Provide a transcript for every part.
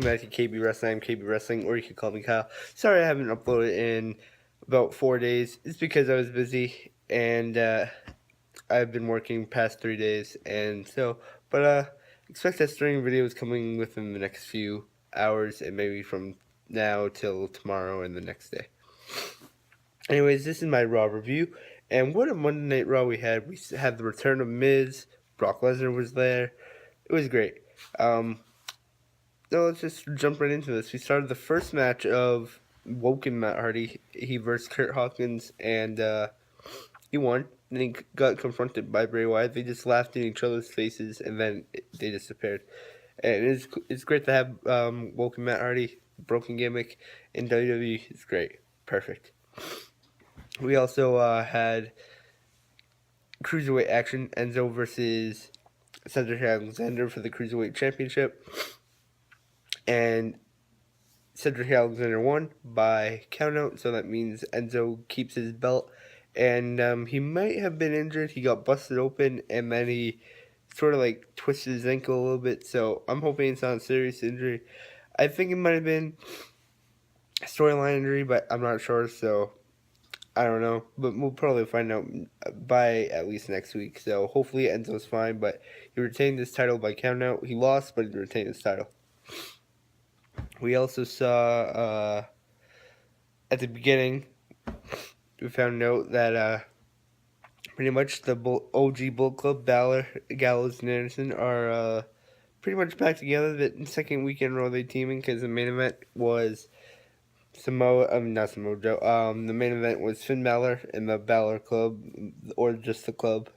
back to KB Wrestling. I'm KB Wrestling, or you can call me Kyle. Sorry I haven't uploaded in about 4 days. It's because I was busy, and I've been working past 3 days, and so, expect that streaming video is coming within the next few hours, and maybe from now till tomorrow and the next day. Anyways, this is my Raw review, and what a Monday Night Raw we had. We had the return of Miz, Brock Lesnar was there. It was great. So let's just jump right into this. We started the first match of Woken Matt Hardy. He versed Kurt Hawkins, and he won. And he got confronted by Bray Wyatt. They just laughed in each other's faces, and then they disappeared. And it's great to have Woken Matt Hardy, broken gimmick, in WWE. It's great. Perfect. We also had Cruiserweight action. Enzo versus Cedric Alexander for the Cruiserweight Championship. And Cedric Alexander won by countout, so that means Enzo keeps his belt. And he might have been injured. He got busted open, and then he sort of like twisted his ankle a little bit. So I'm hoping it's not a serious injury. I think it might have been a storyline injury, but I'm not sure. So I don't know. But we'll probably find out by at least next week. So hopefully Enzo's fine. But he retained his title by countout. He lost, but he retained his title. We also saw at the beginning, we found out that pretty much the OG Bull Club, Balor, Gallows, and Anderson are pretty much back together. The second weekend in a row they teaming, because the main event was not Samoa Joe. The main event was Finn Balor and the Balor Club, or just the club,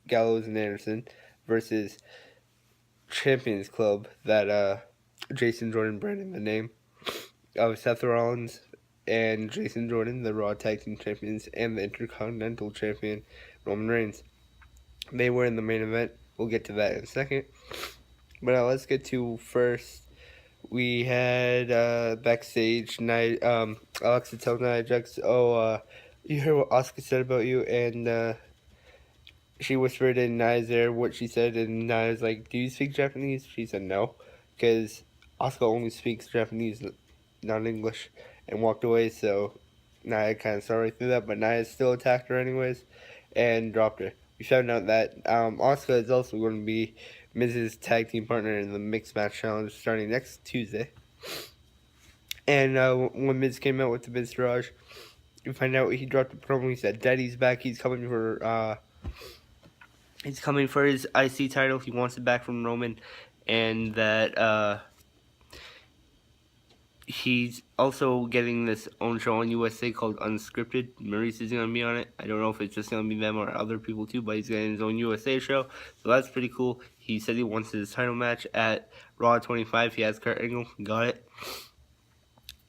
Gallows and Anderson, versus Champions Club, that Jason Jordan branded the name of Seth Rollins and Jason Jordan, the Raw Tag Team Champions, and the Intercontinental Champion, Roman Reigns. They were in the main event. We'll get to that in a second. But let's get to first. We had backstage, Alexa tells Nia Jax, you heard what Asuka said about you, and she whispered in Nia's ear what she said, and Nia's like, do you speak Japanese? She said no, because Asuka only speaks Japanese, not English, and walked away, so Nia kind of saw right through that, but Nia still attacked her anyways, and dropped her. We found out that Asuka is also going to be Miz's tag team partner in the Mixed Match Challenge starting next Tuesday. And when Miz came out with the Miz Raj, we find out he dropped a promo. He said, Daddy's back. He's coming for his IC title. He wants it back from Roman, and that he's also getting this own show on USA called Unscripted. Maurice is going to be on it. I don't know if it's just going to be them or other people too, but he's getting his own USA show, so that's pretty cool. He said he wants his title match at Raw 25. He has Kurt Angle. Got it.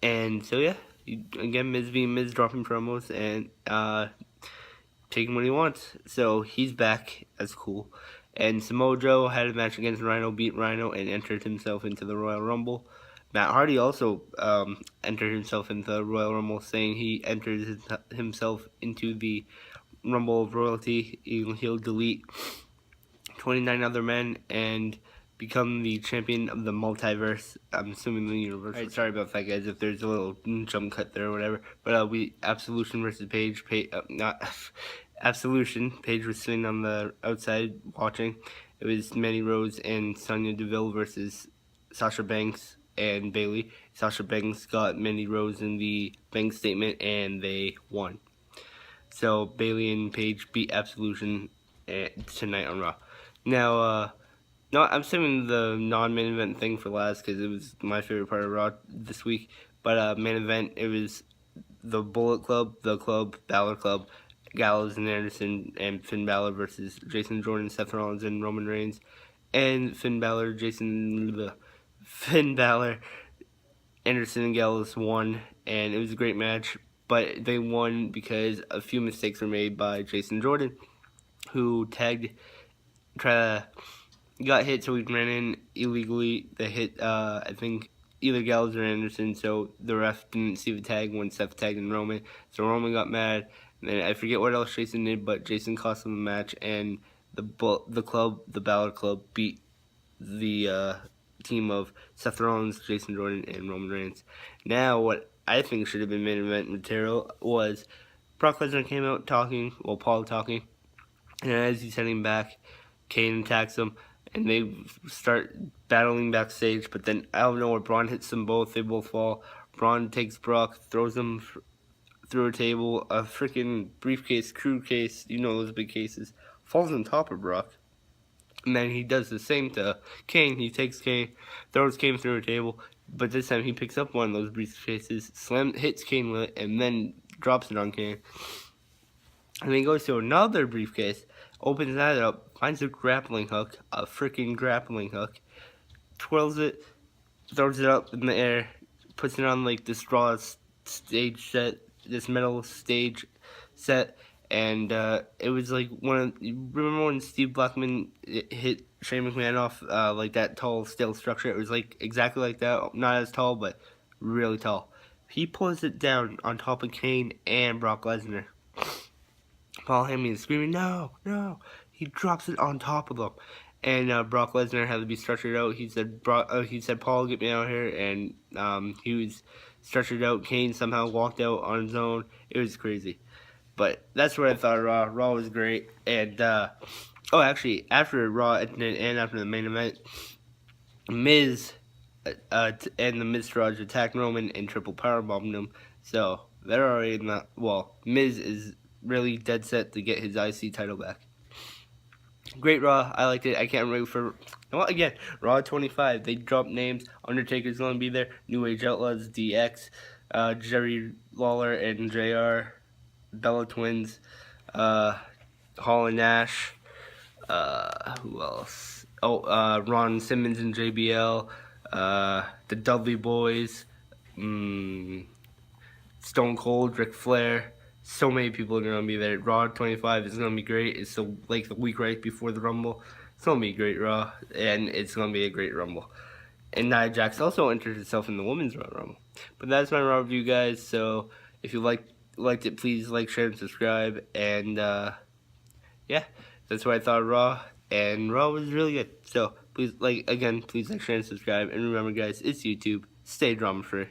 And so, yeah, again, Miz being Miz, dropping promos and taking what he wants. So he's back. That's cool. And Samoa Joe had a match against Rhino, beat Rhino, and entered himself into the Royal Rumble. Matt Hardy also entered himself into the Royal Rumble, saying he entered himself into the Rumble of Royalty. He'll delete 29 other men and become the champion of the multiverse. I'm assuming the universe. Right, sorry about that, guys, if there's a little jump cut there or whatever. But Absolution versus Paige. Not Absolution. Paige was sitting on the outside watching. It was Mandy Rose and Sonya Deville versus Sasha Banks and Bayley. Sasha Banks got Mandy Rose in the bank statement, and they won. So Bayley and Paige beat Absolution tonight on Raw. Now, no, I'm saving the non-main event thing for last because it was my favorite part of Raw this week. But main event, it was the Bullet Club, the Club, Balor Club, Gallows and Anderson, and Finn Balor versus Jason Jordan, Seth Rollins, and Roman Reigns. And Finn Balor, Anderson, and Gallows won, and it was a great match. But they won because a few mistakes were made by Jason Jordan, who got hit, so he ran in illegally. They hit, I think, either Gallows or Anderson, so the ref didn't see the tag when Seth tagged in Roman. So Roman got mad, and then I forget what else Jason did, but Jason cost him the match, and the Balor Club beat the team of Seth Rollins, Jason Jordan, and Roman Reigns. Now, what I think should have been main event material was Brock Lesnar came out talking, well, Paul talking, and as he's heading back, Kane attacks him, and they start battling backstage, but then out of nowhere, Braun hits them both, they both fall. Braun takes Brock, throws him through a table, a freaking briefcase, crew case, you know those big cases, falls on top of Brock. And then he does the same to Kane. He takes Kane, throws Kane through a table, but this time he picks up one of those briefcases, hits Kane with it, and then drops it on Kane. And then he goes to another briefcase, opens that up, finds a grappling hook, a freaking grappling hook, twirls it, throws it up in the air, puts it on like this raw stage set, this metal stage set, and it was like remember when Steve Blackman hit Shane McMahon off like that tall steel structure? It was like exactly like that, not as tall, but really tall. He pulls it down on top of Kane and Brock Lesnar. Paul Heyman is screaming, no, no. He drops it on top of them. And Brock Lesnar had to be stretchered out. He said, Paul, get me out here. And he was stretchered out. Kane somehow walked out on his own. It was crazy. But that's what I thought of Raw. Raw was great. And, actually, after Raw and after the main event, Miz and the Miztourage attacked Roman and triple powerbombed him. So, they're already in the... Well, Miz is really dead set to get his IC title back. Great Raw. I liked it. I can't wait for... Well, again, Raw 25. They dropped names. Undertaker's going to be there. New Age Outlaws, DX, Jerry Lawler and JR, Bella Twins, Hall and Nash. Who else? Ron Simmons and JBL. The Dudley Boys. Stone Cold, Ric Flair. So many people are going to be there. Raw 25 is going to be great. It's like the week right before the Rumble. It's going to be a great Raw, and it's going to be a great Rumble. And Nia Jax also entered herself in the Women's Royal Rumble. But that's my Raw review, guys. So if you liked it, please like, share, and subscribe. And yeah, that's what I thought of Raw. And Raw was really good. So please like, share, and subscribe. And remember, guys, it's YouTube. Stay drama free.